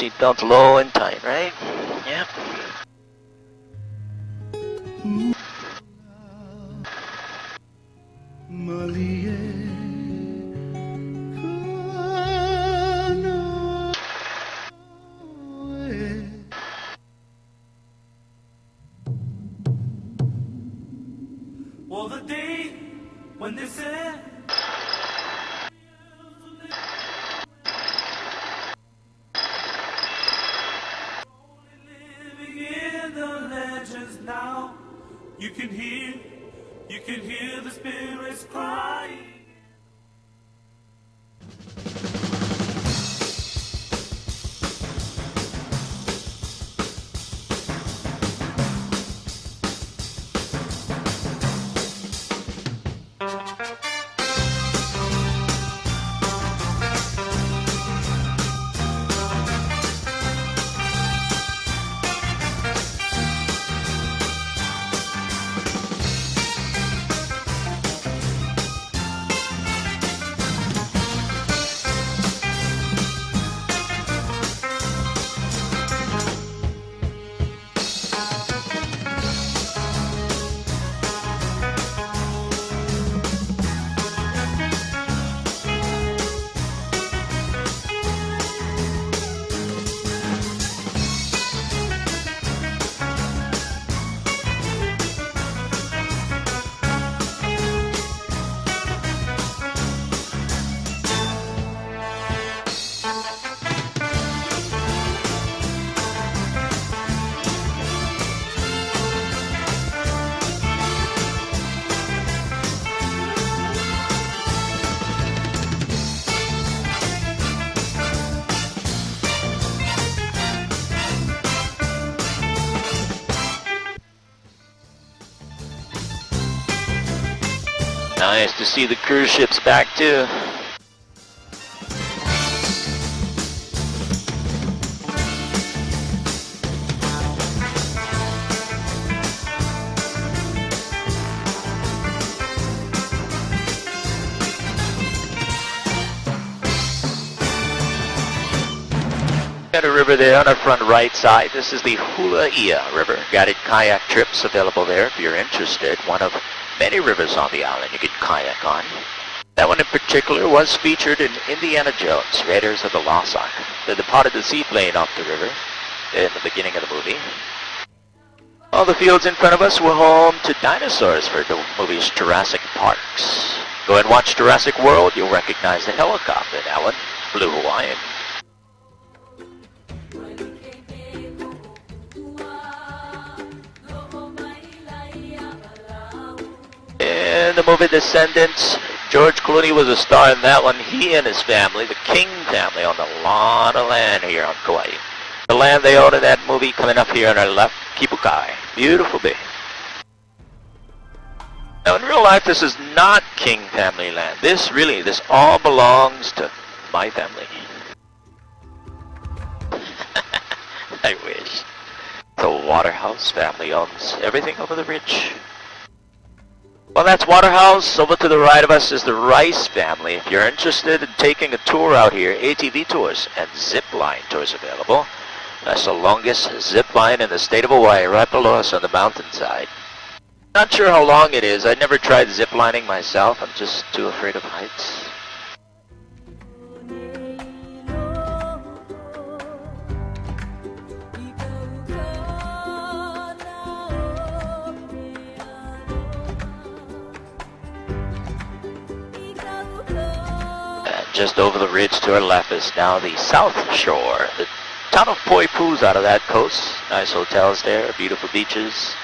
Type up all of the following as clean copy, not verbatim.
seatbelts low and tight, right? Yep. Well, the day when they said living in the legends now, you can hear the spirits crying. Nice to see the cruise ships back too. Got a river there on our front right side. This is the Hula-ia River. Guided kayak trips available there if you're interested. One of many rivers on the island you could kayak on. That one in particular was featured in Indiana Jones, Raiders of the Lost Ark. They departed the seaplane off the river in the beginning of the movie. All the fields in front of us were home to dinosaurs for the movie's Jurassic Parks. Go and watch Jurassic World, you'll recognize the helicopter in that one, Blue Hawaiian. In the movie Descendants, George Clooney was a star in that one. He and his family, the King family, owned a lot of land here on Kauai. The land they own in that movie coming up here on our left, Kipukai. Beautiful bay. Now in real life, this is not King family land. This all belongs to my family. I wish. The Waterhouse family owns everything over the ridge. Well, that's Waterhouse. Over to the right of us is the Rice family. If you're interested in taking a tour out here, ATV tours and zip line tours available. That's the longest zip line in the state of Hawaii, right below us on the mountainside. Not sure how long it is. I never tried zip lining myself. I'm just too afraid of heights. Just over the ridge to our left is now the South Shore. The town of Poipu's out of that coast. Nice hotels there, beautiful beaches.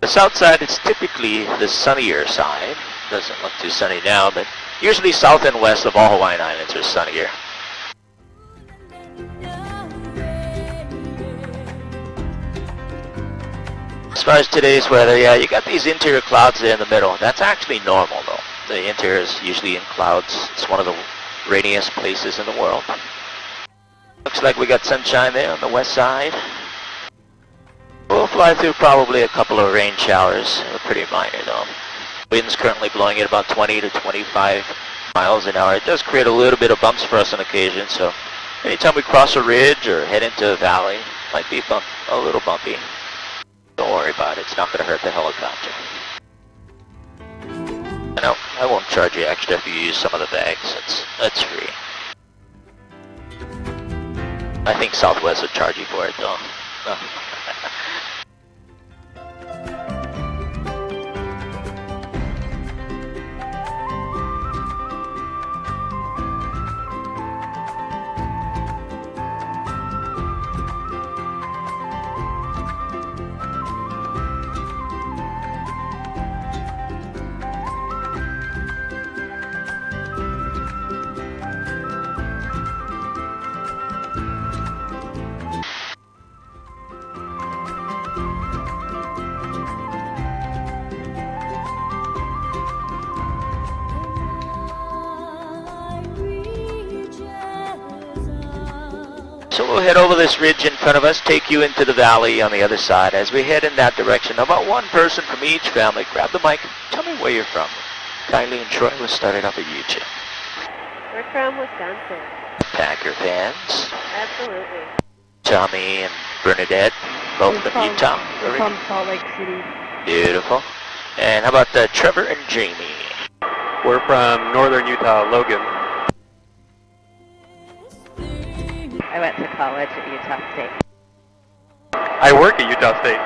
The south side is typically the sunnier side. Doesn't look too sunny now, but usually south and west of all Hawaiian Islands are sunnier. As far as today's weather, yeah, you got these interior clouds there in the middle. That's actually normal though. The interior is usually in clouds. It's one of the rainiest places in the world. Looks like we got sunshine there on the west side. We'll fly through probably a couple of rain showers. They're pretty minor though. Wind's currently blowing at about 20 to 25 miles an hour. It does create a little bit of bumps for us on occasion, so Anytime we cross a ridge or head into a valley, might be a little bumpy. Don't worry about it. It's not going to hurt the helicopter. And I won't charge you extra if you use some of the bags. That's free. I think Southwest would charge you for it though. No. So we'll head over this ridge in front of us, take you into the valley on the other side. As we head in that direction, about one person from each family, grab the mic, tell me where you're from. Kylie and Troy, we'll start it off with you two. We're from Wisconsin. Packer fans. Absolutely. Tommy and Bernadette, both from Utah. We're from Salt Lake City. Beautiful. And how about Trevor and Jamie? We're from northern Utah, Logan. I went to college at Utah State. I work at Utah State.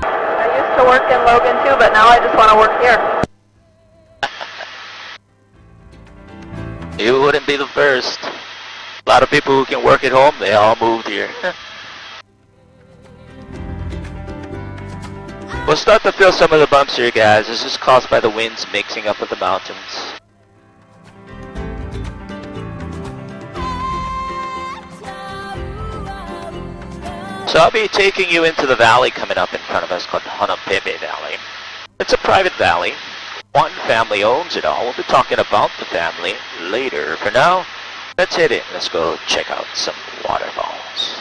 I used to work in Logan too, but now I just want to work here. You wouldn't be the first. A lot of people who can work at home, they all moved here. We'll start to feel some of the bumps here, guys. This is caused by the winds mixing up with the mountains. So I'll be taking you into the valley coming up in front of us called the Hanapepe Valley. It's a private valley. One family owns it all. We'll be talking about the family later. For now, let's head in. Let's go check out some waterfalls.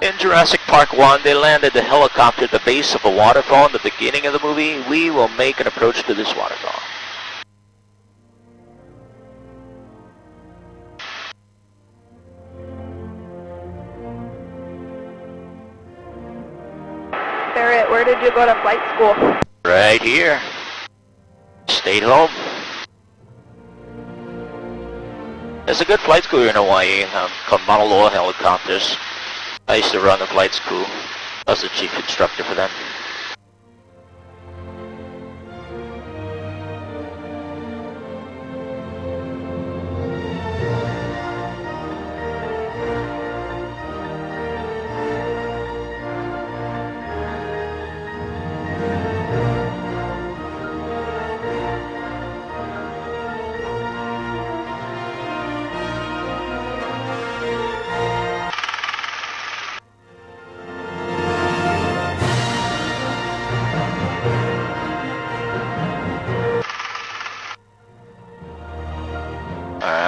In Jurassic Park 1, they landed the helicopter at the base of a waterfall. In the beginning of the movie, we will make an approach to this waterfall. Barrett, where did you go to flight school? Right here. Stayed home. There's a good flight school here in Hawaii called Mauna Loa Helicopters. I used to run the flight school. I was the chief instructor for them.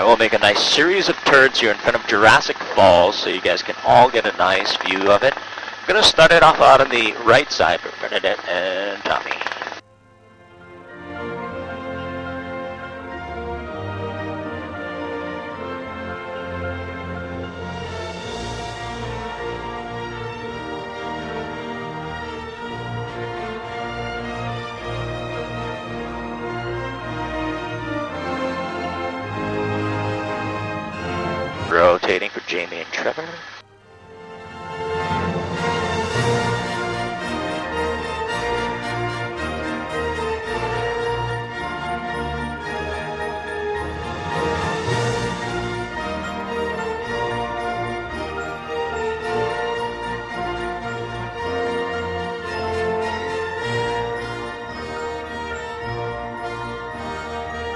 We'll make a nice series of turns here in front of Jurassic Falls so you guys can all get a nice view of it. I'm going to start it off out on the right side for Bernadette and Tommy. Rotating for Jamie and Trevor.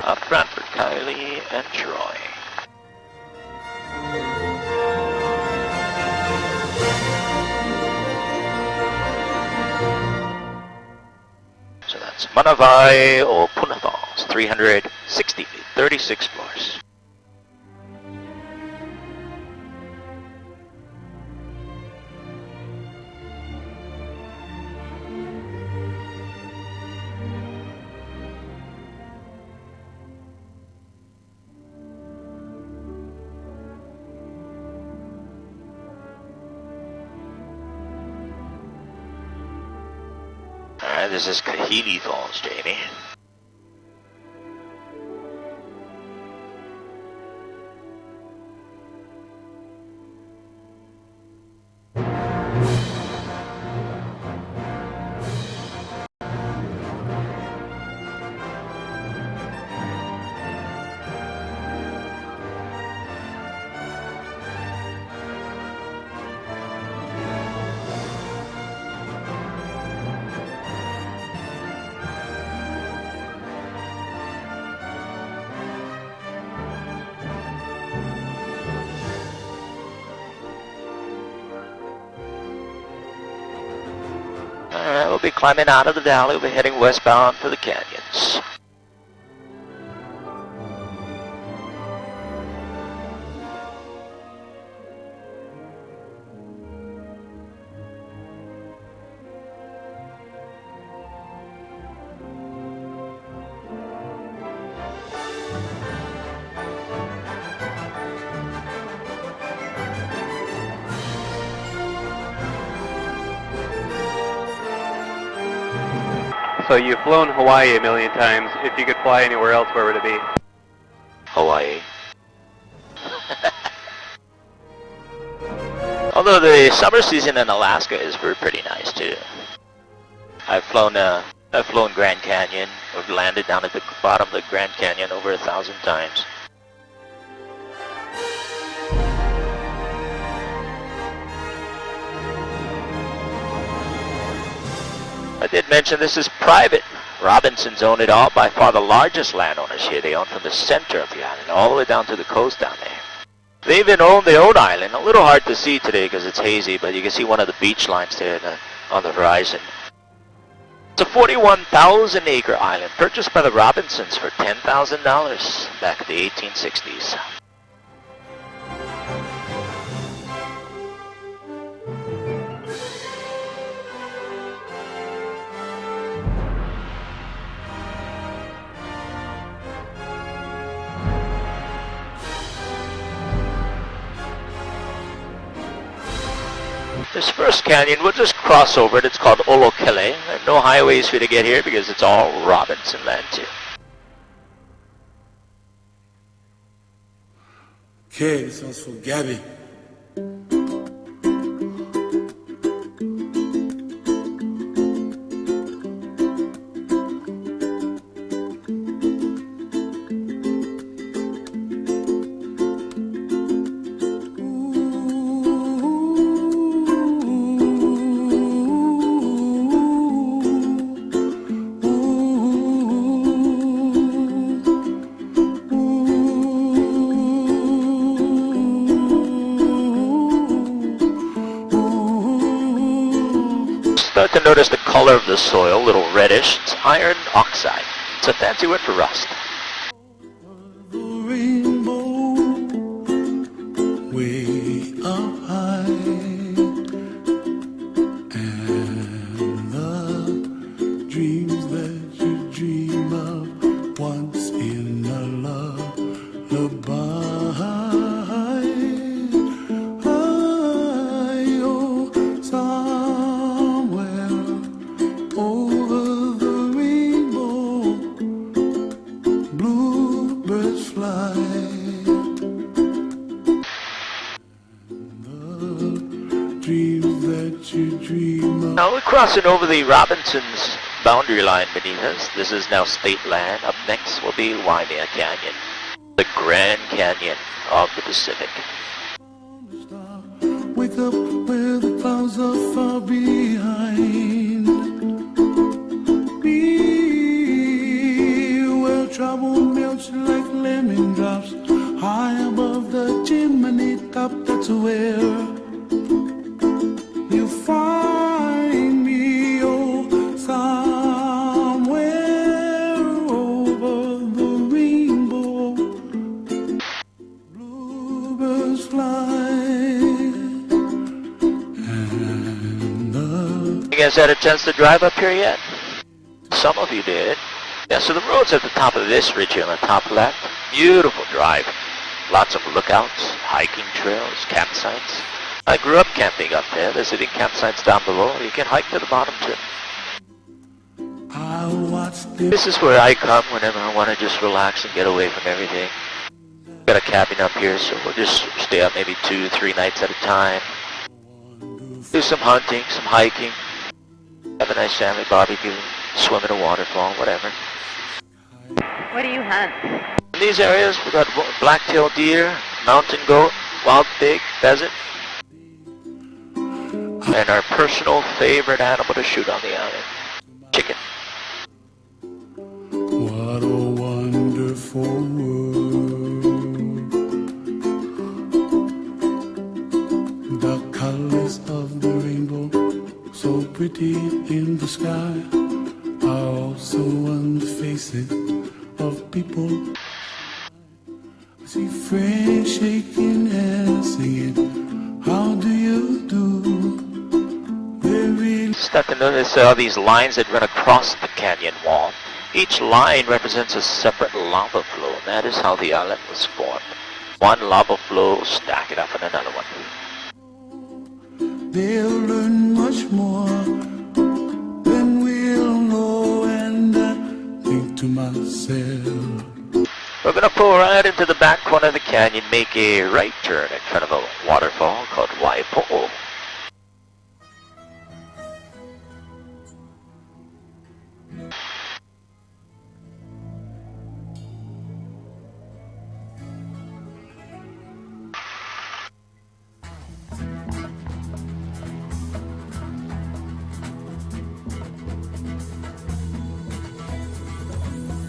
Up front for Kylie and Troy. So that's Manawai o Puna Falls, 360 feet, 36 floors. This is Kahili Falls, Jamie. Alright, we'll be climbing out of the valley. We'll be heading westbound for the canyons. So you've flown Hawaii a million times. If you could fly anywhere else, where would it be? Hawaii. Although the summer season in Alaska is pretty nice too. I've flown Grand Canyon. I've landed down at the bottom of the Grand Canyon over 1,000 times. I did mention this is private. Robinsons own it all, by far the largest landowners here. They own from the center of the island all the way down to the coast down there. They even own their own island. A little hard to see today because it's hazy, but you can see one of the beach lines there on the horizon. It's a 41,000 acre island purchased by the Robinsons for $10,000 back in the 1860s. This first canyon, we'll just cross over it. It's called Olokele. No highways for you to get here because it's all Robinson land too. Okay, this one's for Gabby. Start to notice the color of the soil, a little reddish. It's iron oxide. It's a fancy word for rust. The rainbow way up high, and the dreams that you dream of once in a lullaby. Now we're crossing over the Robinsons boundary line beneath us. This is now state land. Up next will be Waimea Canyon, the Grand Canyon of the Pacific. Wake up where the clouds are far behind. Be where trouble melts like lemon drops high above the chimney top. That's where you find me, oh, somewhere over the rainbow. Bluebirds fly. You guys had a chance to drive up here yet? Some of you did. Yeah, so the road's at the top of this ridge here on the top left. Beautiful drive. Lots of lookouts, hiking trails, campsites. I grew up camping up there. There's sitting campsites down below. You can hike to the bottom too. hearts dip. This is where I come whenever I want to just relax and get away from everything. Got a cabin up here, so we'll just stay up maybe 2-3 nights at a time. Do some hunting, some hiking, have a nice family barbecue, swim in a waterfall, whatever. What do you hunt? In these areas, we got black-tailed deer, mountain goat, wild pig, pheasant, and our personal favorite animal to shoot on the island, chicken. What a wonderful world. The colors of the rainbow, so pretty in the sky, are also on the faces of people. I see friends shaking hands singing, how do you do? They really Start to notice all these lines that run across the canyon wall. Each line represents a separate lava flow, and that is how the island was formed. One lava flow stacking up on another one. they'll learn much more than we'll know, and I think to myself, We're going to pull right into the back corner of the canyon, make a right turn in front of a waterfall called Waipo'o.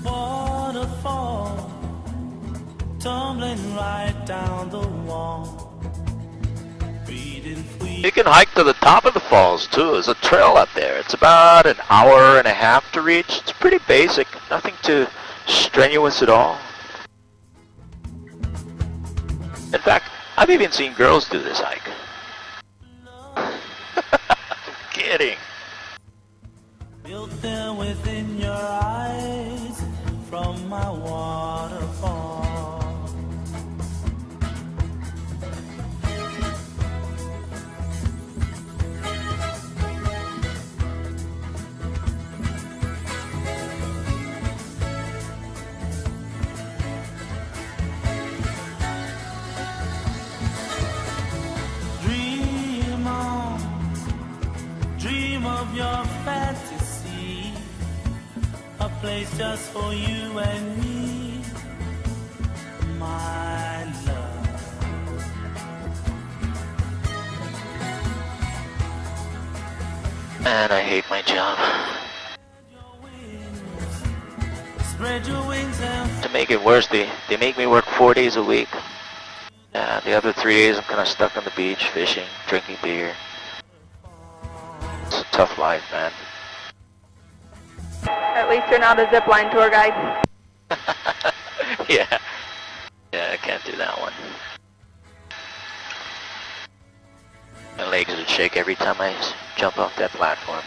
Waterfall tumbling right down the wall. Breathing free. You can hike to the top of the falls too. There's a trail up there. It's about an hour and a half to reach. It's pretty basic, nothing too strenuous at all. In fact, I've even seen girls do this hike. I'm kidding. Built there within your eyes from my waterfall. Dream on, dream of your fantasy, a place just for you and me, my love. Man, I hate my job. Spread your wings and To make it worse, they make me work 4 days a week. The other 3 days I'm kind of stuck on the beach, fishing, drinking beer. It's a tough life, man. At least you're not a zipline tour guide. Yeah. Yeah, I can't do that one. My legs would shake every time I jump off that platform.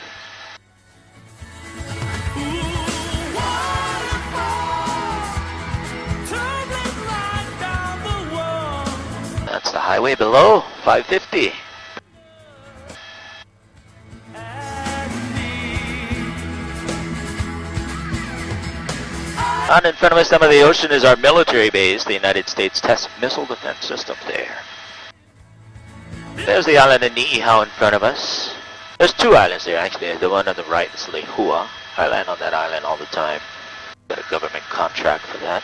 tumbling right down the wall. That's the highway below, 550. And in front of us, some of the ocean is our military base, the United States Test Missile Defense System there. There's the island of Niihau in front of us. There's two islands there, actually. The one on the right is Lehua. I land on that island all the time. Got a government contract for that.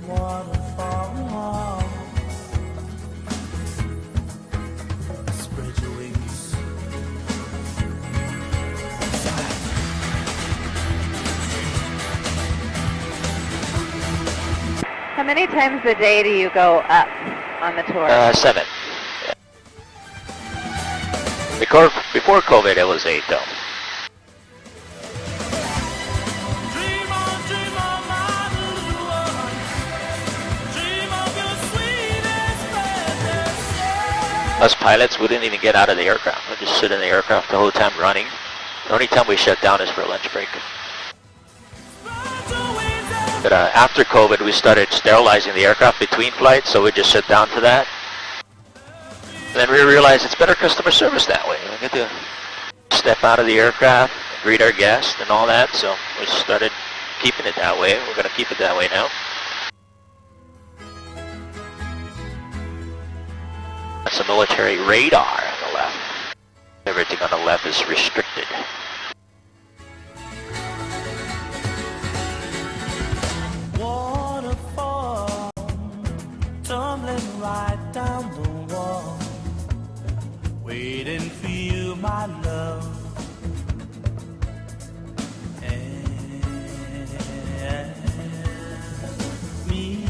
Waterfall, spread your wings. How many times a day do you go up on the tour? 7. Yeah. Before COVID, it was 8 though. Dream on, my little one. Dream of your sweetest fantasy. Us pilots wouldn't even get out of the aircraft. We'd just sit in the aircraft the whole time running. The only time we shut down is for a lunch break. But after COVID, we started sterilizing the aircraft between flights, so we just shut down for that. Then we realized it's better customer service that way. We get to step out of the aircraft, greet our guests and all that, so we started keeping it that way. We're going to keep it that way now. That's a military radar on the left. Everything on the left is restricted. Waterfall tumbling right down the wall, waiting for you, my love. And me.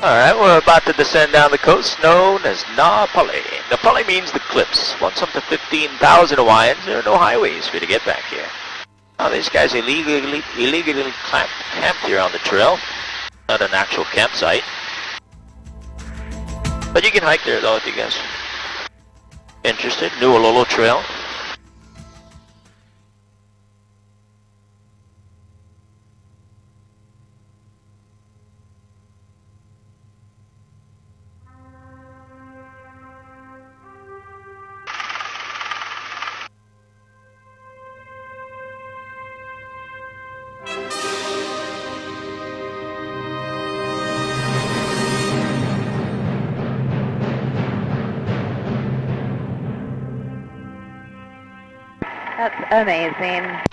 Alright, we're about to descend down the coast known as Napali. Napali means the cliffs. Once up to 15,000 Hawaiians, there are no highways for you to get back here. Now these guys illegally camped here on the trail. Not an actual campsite. But you can hike there though if you guys are interested. Nuololo Trail. That's amazing.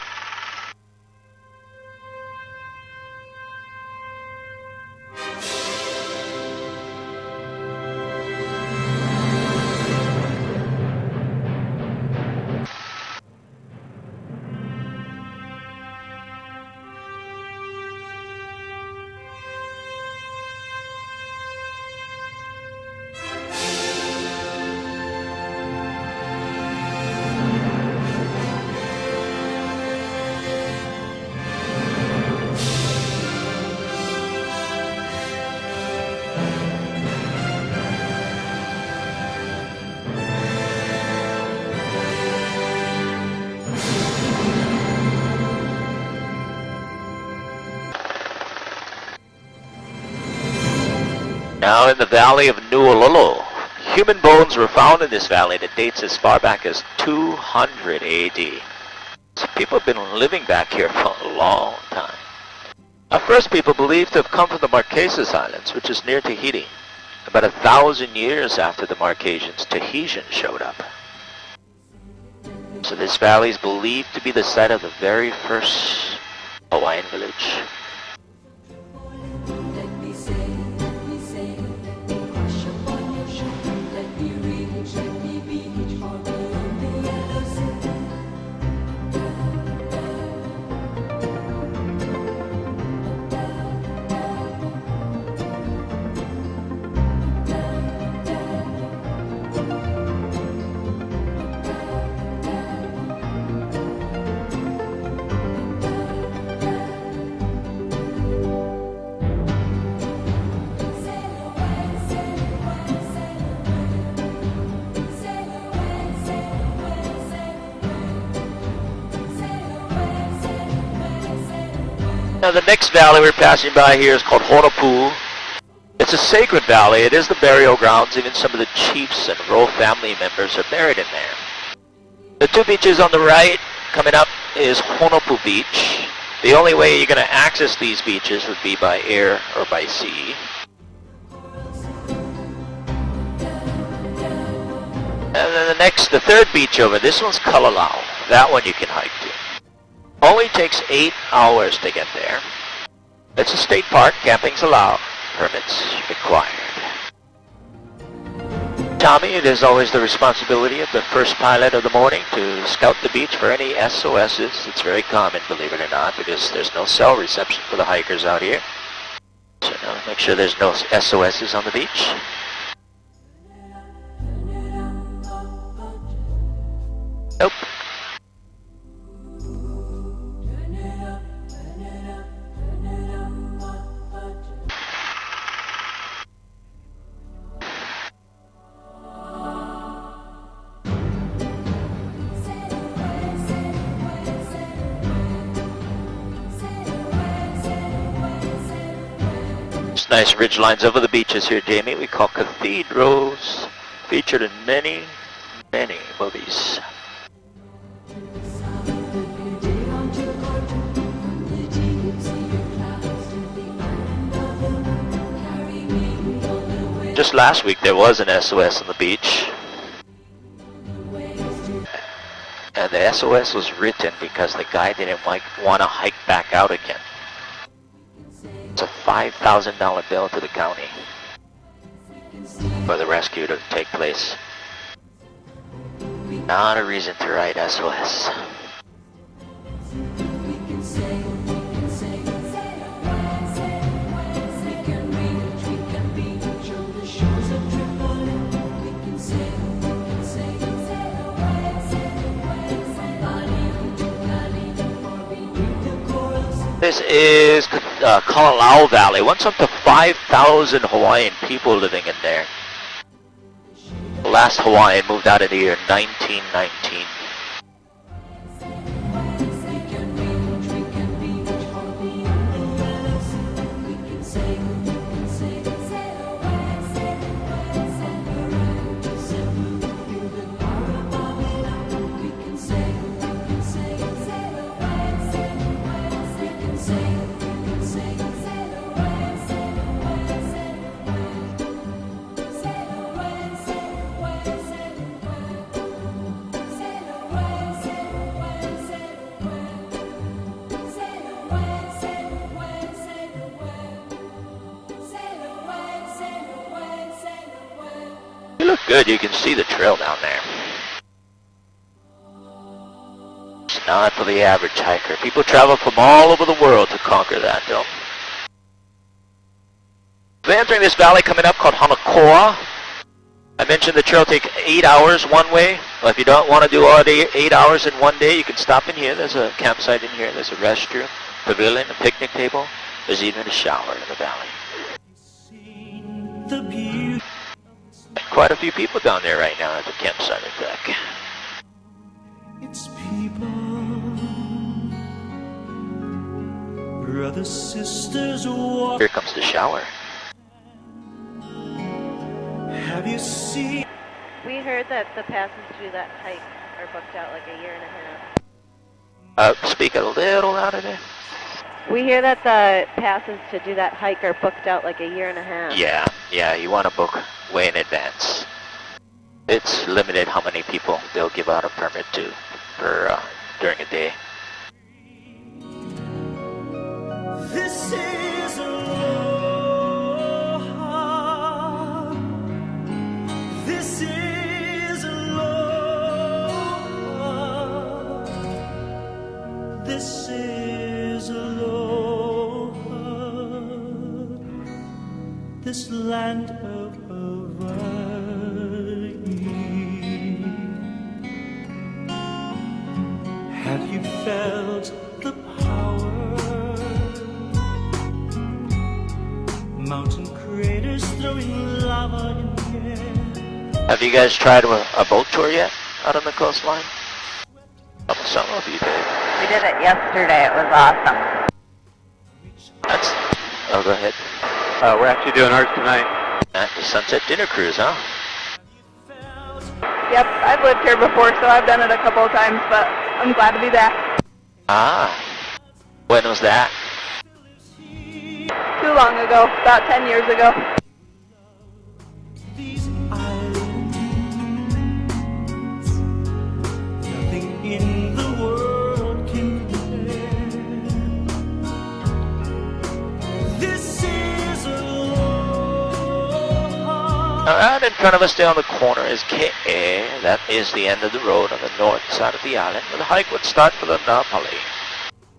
Now in the valley of Nuololo, human bones were found in this valley that dates as far back as 200 AD. So people have been living back here for a long time. At first people believed to have come from the Marquesas Islands, which is near Tahiti. About 1,000 years after the Marquesans, Tahitians showed up. So this valley is believed to be the site of the very first Hawaiian village. Now the next valley we're passing by here is called Honopu. It's a sacred valley. It is the burial grounds. Even some of the chiefs and royal family members are buried in there. The two beaches on the right coming up is Honopu Beach. The only way you're going to access these beaches would be by air or by sea. And then the third beach over, this one's Kalalau. That one you can hike to. Only takes 8 hours to get there. It's a state park, camping's allowed, permits required. Tommy, it is always the responsibility of the first pilot of the morning to scout the beach for any SOSs. It's very common, believe it or not, because there's no cell reception for the hikers out here. So now make sure there's no SOSs on the beach. Nope. It's nice ridge lines over the beaches here, Jamie. We call cathedrals. Featured in many, many movies. Just last week there was an SOS on the beach. And the SOS was written because the guy didn't want to hike back out again. It's a $5,000 bill to the county for the rescue to take place. Not a reason to write SOS. This is Kauai Valley. Once up to 5,000 Hawaiian people living in there. The last Hawaiian moved out in the year 1919. You look good, you can see the trail down there. It's not for the average hiker. People travel from all over the world to conquer that hill. We're entering this valley coming up called Hanakoa. I mentioned the trail takes 8 hours one way. Well, if you don't want to do all day, 8 hours in one day, you can stop in here. There's a campsite in here. There's a restroom, pavilion, a picnic table. There's even a shower in the valley. Quite a few people down there right now at the campsite, in fact. It's people, brothers, sisters, walk. Here comes the shower. Have you seen? We heard that the passes to that hike are booked out like a year and a half. Speak a little louder there. We hear that the passes to do that hike are booked out like a year and a half. Yeah, you want to book way in advance. It's limited how many people they'll give out a permit to for during a day. This is aloha. This is aloha. This is aloha. This land of Hawaii. Have you felt the power? Mountain craters throwing lava in the air. Have you guys tried a boat tour yet out on the coastline? Some of you did. We did it yesterday. It was awesome. Oh, go ahead. We're actually doing ours tonight. At the Sunset Dinner Cruise, huh? Yep, I've lived here before, so I've done it a couple of times, but I'm glad to be back. Ah. When was that? Too long ago, about 10 years ago. These islands, nothing in the world can compare. This is aloha. Right in front of us down the corner is Ke'e. That is the end of the road on the north side of the island, where the hike would start for the Napali.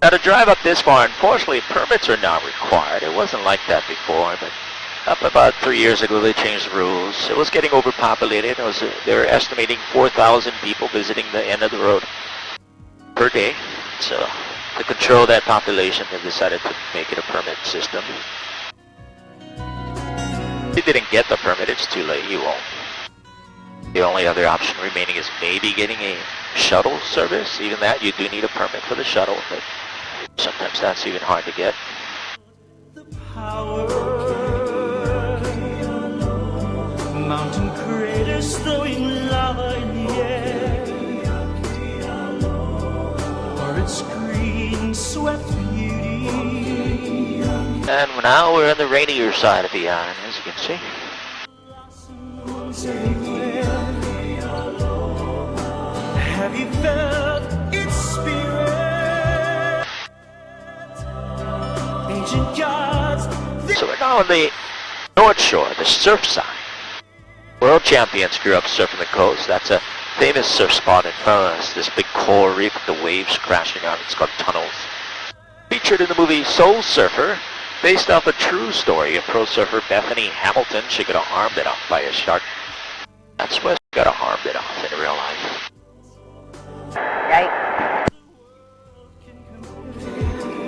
Now to drive up this far, unfortunately, permits are now required. It wasn't like that before, but up about 3 years ago they changed the rules. It was getting overpopulated. They were estimating 4,000 people visiting the end of the road per day. So to control that population, they decided to make it a permit system. If you didn't get the permit, it's too late. You won't. The only other option remaining is maybe getting a shuttle service. Even that, you do need a permit for the shuttle, but sometimes that's even hard to get. The power And now we're on the rainier side of the island, as you can see. Have you felt its spirit? Ancient gods. So we're now on the North Shore, the surf side. World champions grew up surfing the coast. That's a famous surf spot in front of us. This big coral reef with the waves crashing on. It's called Tunnels. Featured in the movie Soul Surfer, based off a true story of pro surfer Bethany Hamilton. She got her arm bit off by a shark. That's where she got her arm bit off in real life. Right.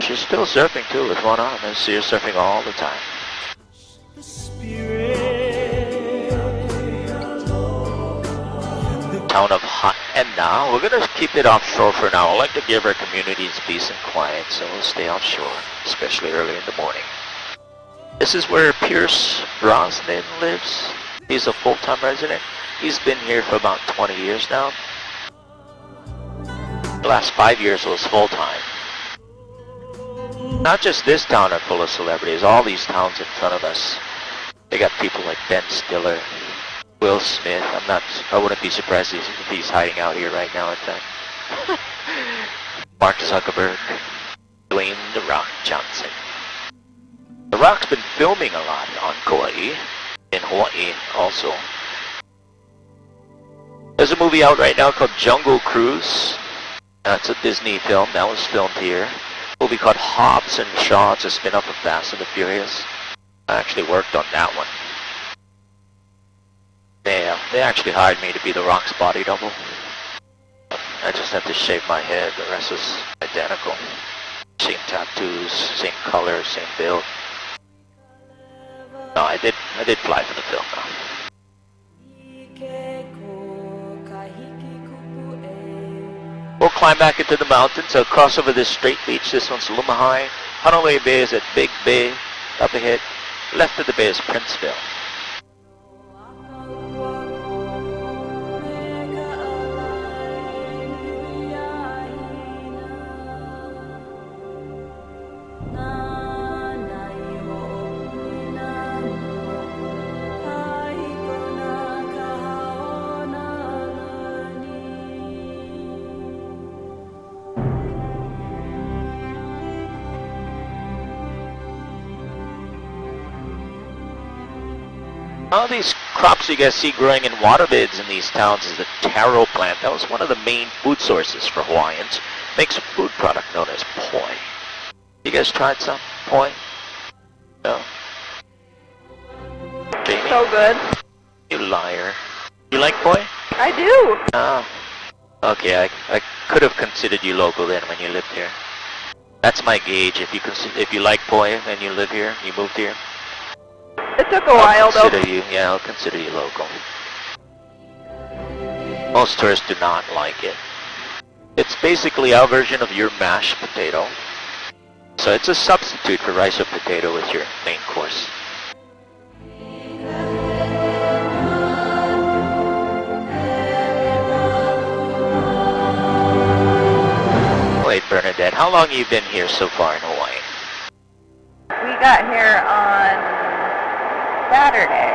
She's still surfing too with one arm. I see her surfing all the time. Town of Hot and now we're gonna keep it offshore for now. I like to give our communities peace and quiet, so we'll stay offshore, especially early in the morning. This is where Pierce Brosnan lives. He's a full-time resident. He's been here for about 20 years now. The last 5 years was full-time. Not just this town are full of celebrities, all these towns in front of us. They got people like Ben Stiller, Will Smith. I wouldn't be surprised if he's hiding out here right now, in fact. Mark Zuckerberg, Dwayne "The Rock" Johnson. The Rock's been filming a lot on Kauai, in Hawaii also. There's a movie out right now called Jungle Cruise. It's a Disney film that was filmed here. A movie called Hobbs and Shaw. It's a spin-off of Fast and the Furious. I actually worked on that one. They actually hired me to be The Rock's body double. I just had to shave my head. The rest is identical. Same tattoos, same color, same build. No, I did fly for the film though. We'll climb back into the mountains. I'll cross over this straight beach. This one's Lumahai. Honolulu Bay is at Big Bay. Up ahead. Left of the bay is Princeville. All these crops you guys see growing in waterbeds in these towns is the taro plant. That was one of the main food sources for Hawaiians. Makes a food product known as poi. You guys tried some poi? No? Jamie? So good. You liar. You like poi? I do. Oh. Okay, I could have considered you local then when you lived here. That's my gauge. If you like poi and you live here, you moved here. It took a while though. I'll consider you local. Most tourists do not like it. It's basically our version of your mashed potato. So it's a substitute for rice or potato with your main course. Wait, Bernadette, how long have you been here so far in Hawaii? We got here on Saturday.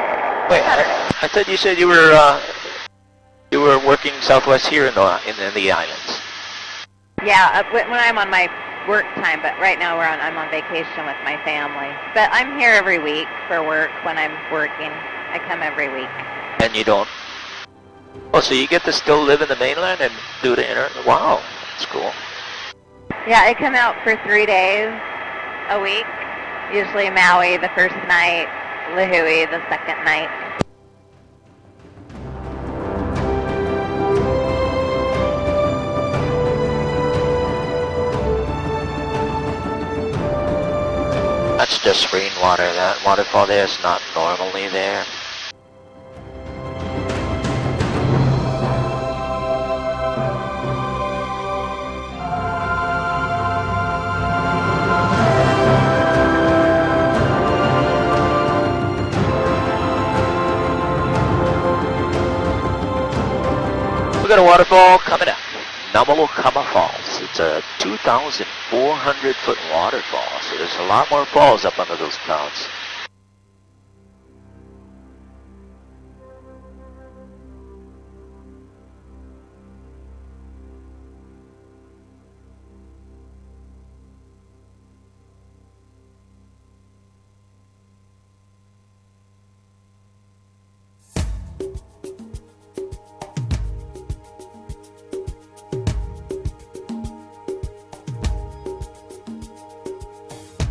Wait, I thought you said you were working Southwest here in the islands. Yeah, when I'm on my work time, but right now I'm on vacation with my family. But I'm here every week for work when I'm working. I come every week. And you don't? Oh, so you get to still live in the mainland and do the inner? Wow, that's cool. Yeah, I come out for 3 days a week. Usually Maui the first night, Lihui the second night. That's just rainwater. That waterfall there is not normally there. We got a waterfall coming up. Namalokama Falls. It's a 2,400 foot waterfall, so there's a lot more falls up under those clouds.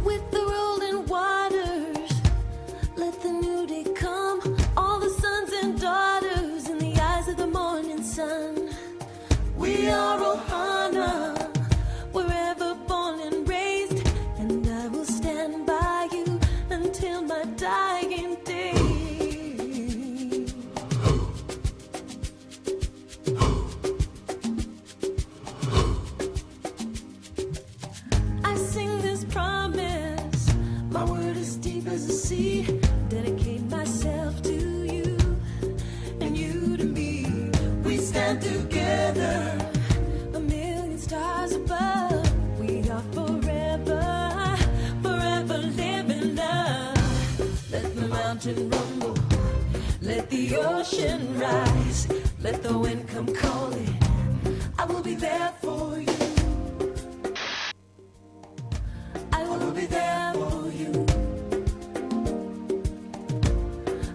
With the rolling waters, let the new day come. All the sons and daughters in the eyes of the morning sun. We are Ohana, wherever born and raised, and I will stand by you until my dying day. I sing this promise, my word is deep as the sea. Dedicate myself to you, and you to me. We stand together, a million stars above. We are forever, forever living love. Let the mountain rumble, let the ocean rise, let the wind come calling. I will be there for you. I will be there for you.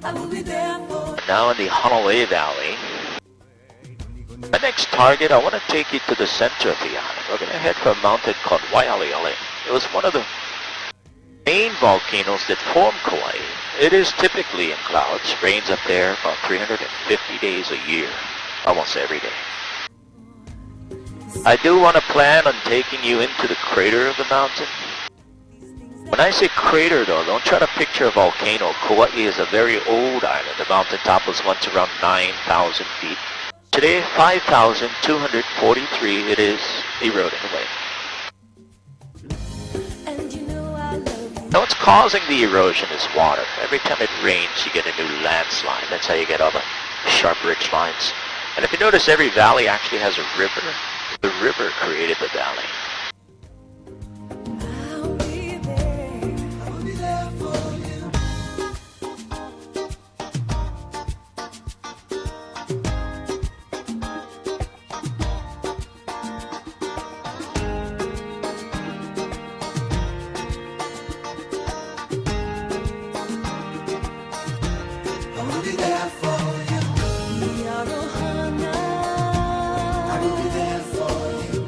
I will be there for you. Now in the Honolulu Valley. My next target, I want to take you to the center of the island. We're going to head for a mountain called Waialeale. It was one of the main volcanoes that formed Kauai. It is typically in clouds. Rains up there about 350 days a year, almost every day. I do want to plan on taking you into the crater of the mountain. When I say crater though, don't try to picture a volcano. Kauai is a very old island. The mountaintop was once around 9,000 feet. Today, 5,243, it is eroding away. And you know I love you. Now what's causing the erosion is water. Every time it rains, you get a new landslide. That's how you get all the sharp ridge lines. And if you notice, every valley actually has a river. The river created the valley. I'll be there. I will be there for you. I will be there for you. We are Ohana. I will be there for you.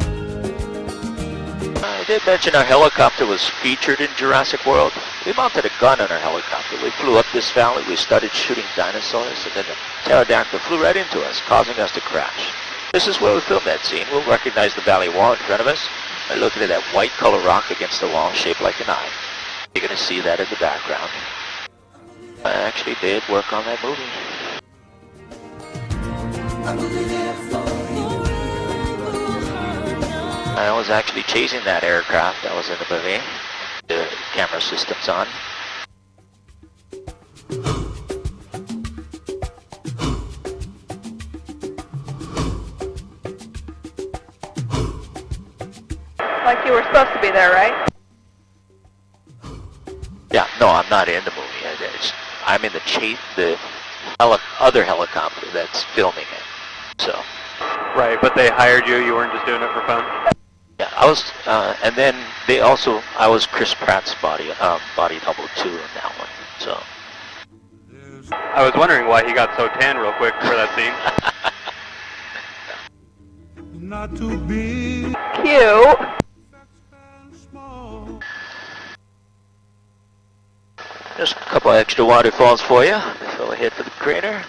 I did mention our helicopter was featured in Jurassic World. We mounted a gun on our helicopter. We flew up this valley. We started shooting dinosaurs, and then the pterodactyl flew right into us, causing us to crash. This is where we filmed that scene. We'll recognize the valley wall in front of us by looking at that white color rock against the wall shaped like an eye. You're going to see that in the background. I actually did work on that movie. I will be there for you. I was actually chasing that aircraft that was in the movie. The camera system's on. Like you were supposed to be there, right? Yeah, no, I'm not in the movie. I'm in the other helicopter that's filming it. So, Right, but they hired you. You weren't just doing it for fun. yeah, I was, and then I was Chris Pratt's body double too in that one. So, I was wondering why he got so tan real quick for that scene. Not too big Cute. and small. just a couple extra waterfalls for you before we head for the crater.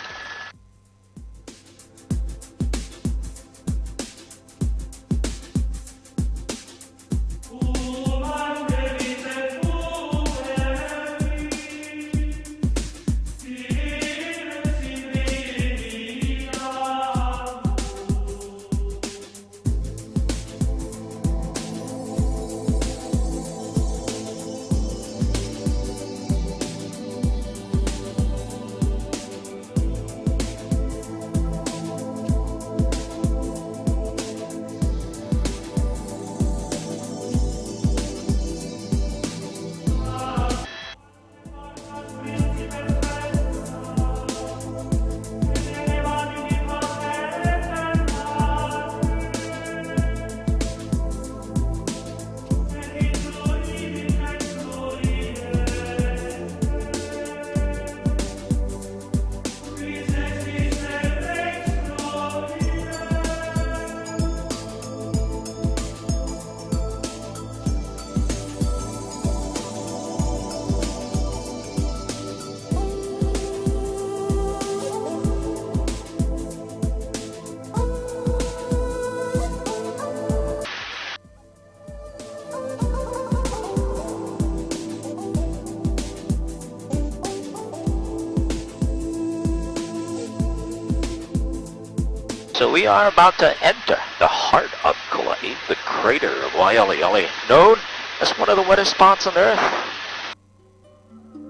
So we are about to enter the heart of Kauai, the crater of Waialeale, known as one of the wettest spots on Earth.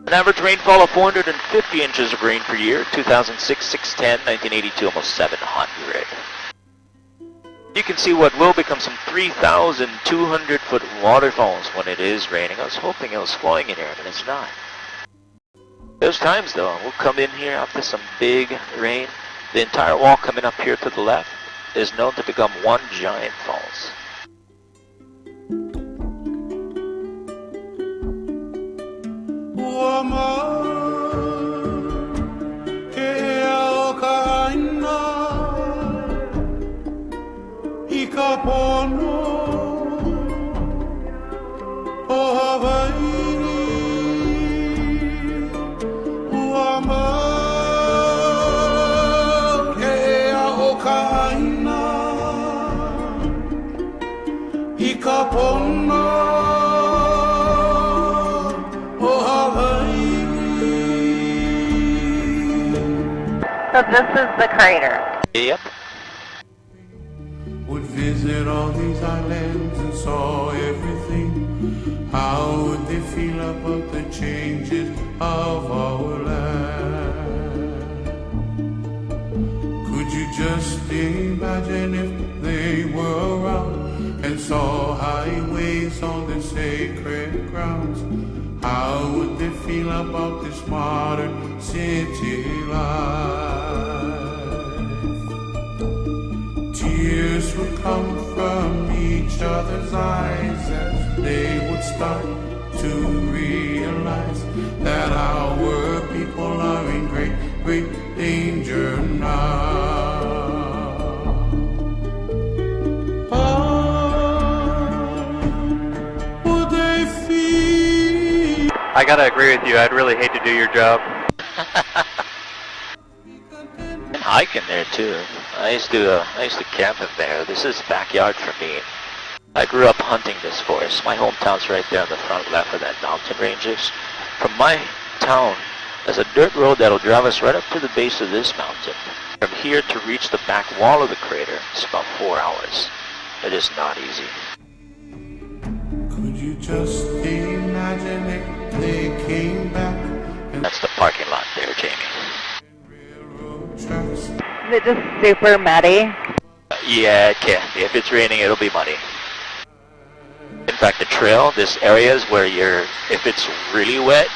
An average rainfall of 450 inches of rain per year, 2006, 610, 1982, almost 700. You can see what will become some 3,200 foot waterfalls when it is raining. I was hoping it was flowing in here, but it's not. There's times though, we'll come in here after some big rain. The entire wall coming up here to the left is known to become one giant falls. So this is the crater. Yep. Would visit all these islands and saw everything. How would they feel about the changes of our land? Could you just imagine if they were around and saw highways on the sacred grounds? How would they feel about this modern city life? Tears would come from each other's eyes as they would start to realize that our people are in great, great danger now. I gotta agree with you. I'd really hate to do your job. And hiking there too. I used to camp in there. This is backyard for me. I grew up hunting this forest. My hometown's right there on the front left of that mountain ranges. From my town, there's a dirt road that'll drive us right up to the base of this mountain. From here to reach the back wall of the crater, it's about 4 hours. It is not easy. Could you just imagine it? They came back and That's the parking lot there, Jamie. railroad tracks. Is it just super muddy? Yeah, it can be. If it's raining, it'll be muddy. In fact, the trail, this area is where if it's really wet,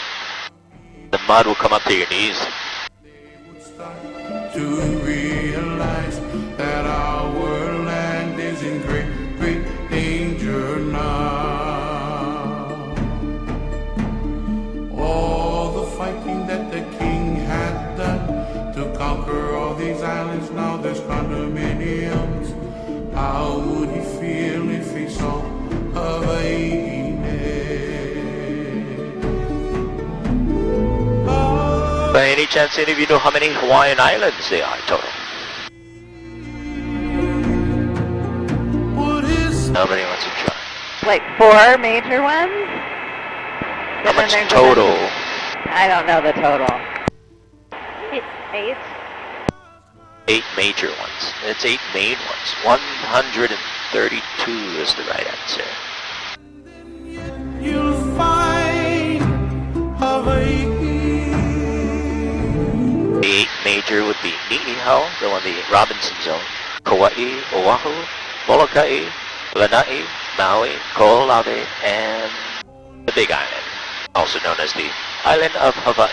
the mud will come up to your knees. Would start to realize that our land is in great, great danger now. All the fighting that the king had done to conquer all these islands, now there's condominiums. How would he feel if he saw Hawaii? By any chance, any of you know how many Hawaiian islands there are total? Nobody wants to try. Like 4 major ones? How much total? I don't know the total. It's 8. 8 major ones. It's 8 main ones. 132 is the right answer. You'll find Hawaii. The 8 major would be Niihau, the one the Robinson Zone, Kauai, Oahu, Molokai, Lanai, Maui, Ko'olave, and the Big Island, also known as the Island of Hawaii.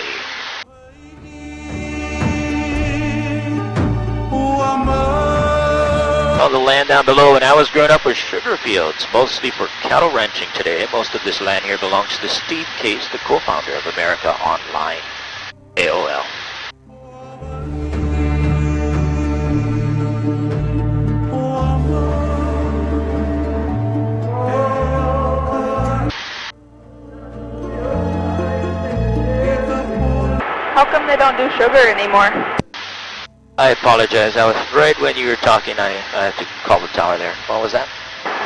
All the land down below when I was growing up was sugar fields, mostly for cattle ranching today. Most of this land here belongs to Steve Case, the co-founder of America Online, AOL. How come they don't do sugar anymore? I apologize. I was right when you were talking. I had to call the tower there. What was that?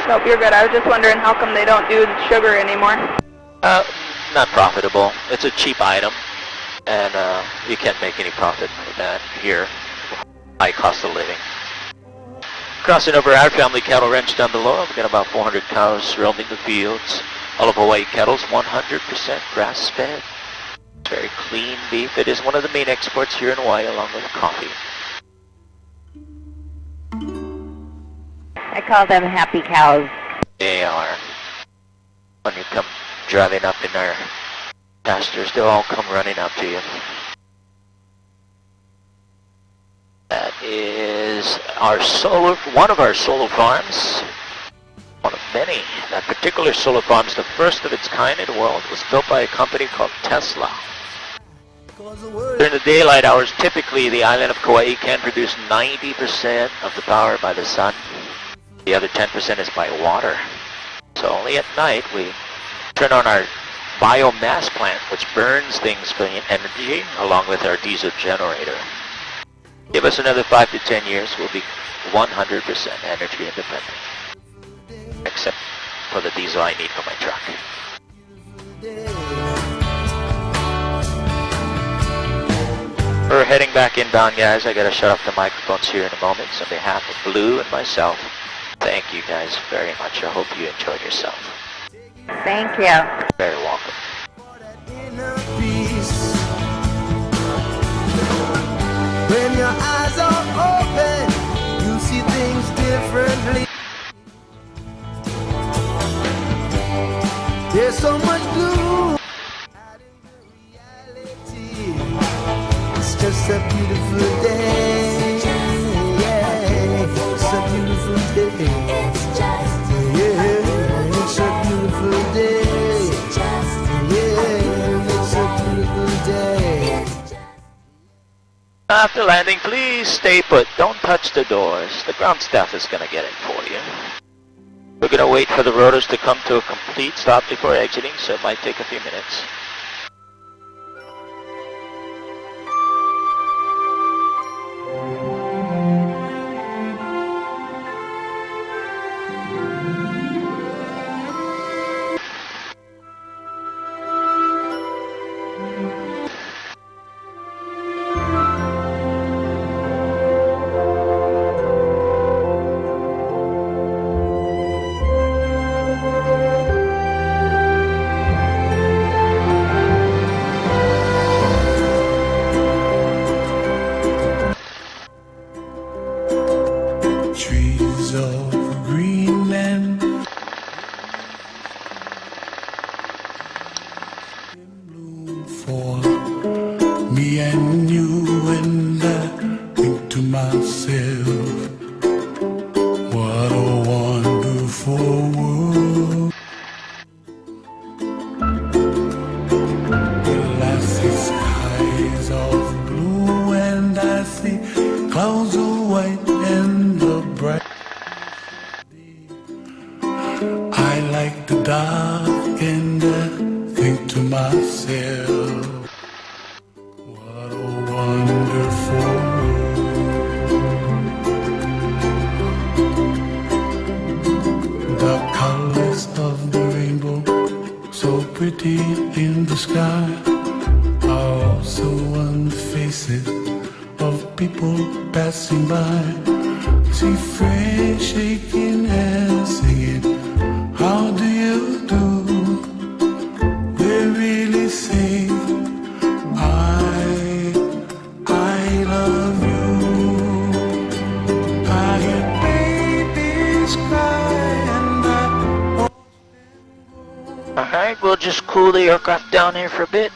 Nope, you're good. I was just wondering how come they don't do sugar anymore. Not profitable. It's a cheap item, and you can't make any profit with that here. High cost of living. Crossing over our family cattle ranch down below, I've got about 400 cows roaming the fields. All of Hawaii cattle's 100% grass-fed. Very clean beef. It is one of the main exports here in Hawaii, along with coffee. I call them happy cows. They are. When you come driving up in our pastures, they'll all come running up to you. That is one of our solar farms. One of many. That particular solar farm is the first of its kind in the world. It was built by a company called Tesla. During the daylight hours, typically the island of Kauai can produce 90% of the power by the sun. The other 10% is by water. So only at night we turn on our biomass plant, which burns things for energy, along with our diesel generator. Give us another 5 to 10 years, we'll be 100% energy independent. Except for the diesel I need for my truck. We're heading back inbound, guys. I gotta shut off the microphones here in a moment. So on behalf of Blue and myself, thank you guys very much. I hope you enjoyed yourself. Thank you. Very welcome. When your eyes are open, you see things differently. There's so much blue out in the reality. It's just a beautiful day. Yeah, it's a beautiful day. Yeah, it's a beautiful day. Yeah, it's a beautiful day. After landing, please stay put. Don't touch the doors. The ground staff is going to get it for you. We're going to wait for the rotors to come to a complete stop before exiting, so it might take a few minutes. Trees of Greenland bloom for me and you, and I think to myself, what a wonderful world. Well, I see skies of blue and I see clouds of white and the bright. I like the dark and I think to myself, what a wonderful world. The colors of the rainbow, so pretty in the sky, are also on the faces of people passing by. See friends shaking hands, singing, how do you do? They really say, I love you. I hear babies cry and I... Alright, we'll just cool the aircraft down here for a bit.